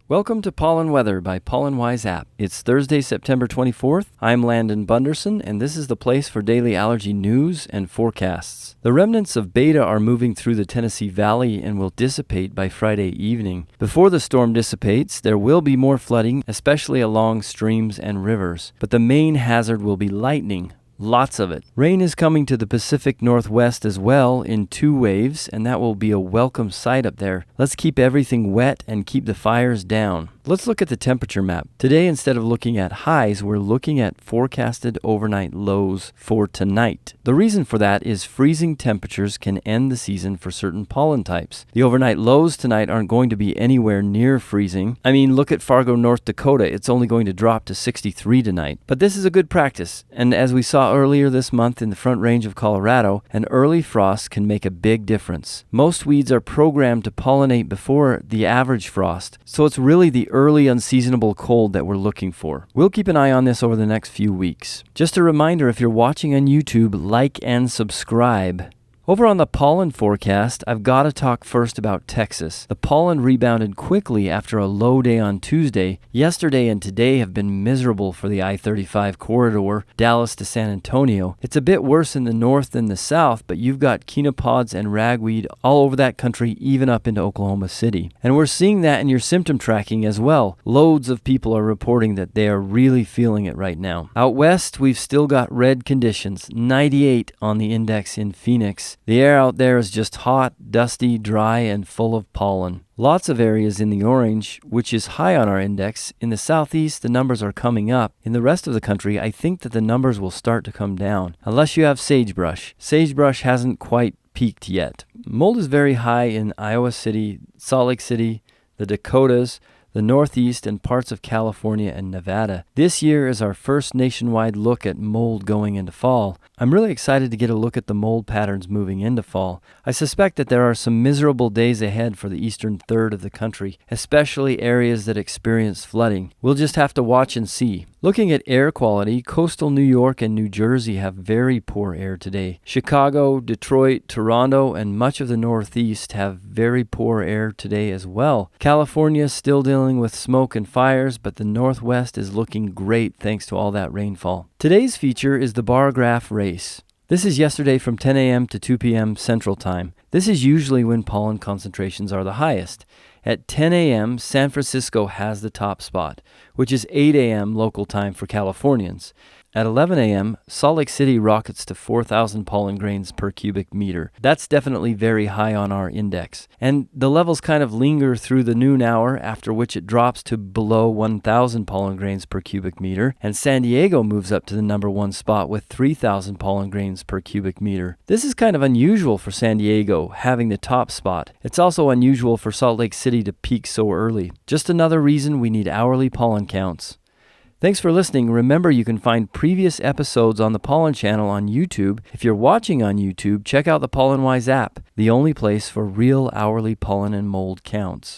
Welcome to Pollen Weather by Pollen Wise App. It's Thursday, September 24th. I'm Landon Bunderson, and this is the place for daily allergy news and forecasts. The remnants of beta are moving through the Tennessee Valley and will dissipate by Friday evening. Before the storm dissipates, there will be more flooding, especially along streams and rivers. But the main hazard will be lightning. Lots of it. Rain is coming to the Pacific Northwest as well in 2 waves, and that will be a welcome sight up there. Let's keep everything wet and keep the fires down. Let's look at the temperature map. Today, instead of looking at highs, we're looking at forecasted overnight lows for tonight. The reason for that is freezing temperatures can end the season for certain pollen types. The overnight lows tonight aren't going to be anywhere near freezing. I mean, look at Fargo, North Dakota. It's only going to drop to 63 tonight. But this is a good practice, and as we saw earlier this month in the Front Range of Colorado, an early frost can make a big difference. Most weeds are programmed to pollinate before the average frost, so it's really the early unseasonable cold that we're looking for. We'll keep an eye on this over the next few weeks. Just a reminder, if you're watching on YouTube, like and subscribe. Over on the pollen forecast, I've got to talk first about Texas. The pollen rebounded quickly after a low day on Tuesday. Yesterday and today have been miserable for the I-35 corridor, Dallas to San Antonio. It's a bit worse in the north than the south, but you've got chenopods and ragweed all over that country, even up into Oklahoma City. And we're seeing that in your symptom tracking as well. Loads of people are reporting that they are really feeling it right now. Out west, we've still got red conditions, 98 on the index in Phoenix. The air out there is just hot, dusty, dry, and full of pollen. Lots of areas in the orange, which is high on our index. In the southeast, the numbers are coming up. In the rest of the country, I think that the numbers will start to come down, unless you have sagebrush. Sagebrush hasn't quite peaked yet. Mold is very high in Iowa City, Salt Lake City, the Dakotas, the Northeast, and parts of California and Nevada. This year is our first nationwide look at mold going into fall. I'm really excited to get a look at the mold patterns moving into fall. I suspect that there are some miserable days ahead for the eastern third of the country, especially areas that experience flooding. We'll just have to watch and see. Looking at air quality, coastal New York and New Jersey have very poor air today. Chicago, Detroit, Toronto, and much of the Northeast have very poor air today as well. California is still dealing with smoke and fires, but the Northwest is looking great thanks to all that rainfall. Today's feature is the bar graph race. This is yesterday from 10 a.m. to 2 p.m. Central Time. This is usually when pollen concentrations are the highest. At 10 a.m., San Francisco has the top spot, which is 8 a.m. local time for Californians. At 11 a.m., Salt Lake City rockets to 4,000 pollen grains per cubic meter. That's definitely very high on our index. And the levels kind of linger through the noon hour, after which it drops to below 1,000 pollen grains per cubic meter. And San Diego moves up to the number 1 spot with 3,000 pollen grains per cubic meter. This is kind of unusual for San Diego, having the top spot. It's also unusual for Salt Lake City to peak so early. Just another reason we need hourly pollen counts. Thanks for listening. Remember, you can find previous episodes on the Pollen Channel on YouTube. If you're watching on YouTube, check out the Pollen Wise app, the only place for real hourly pollen and mold counts.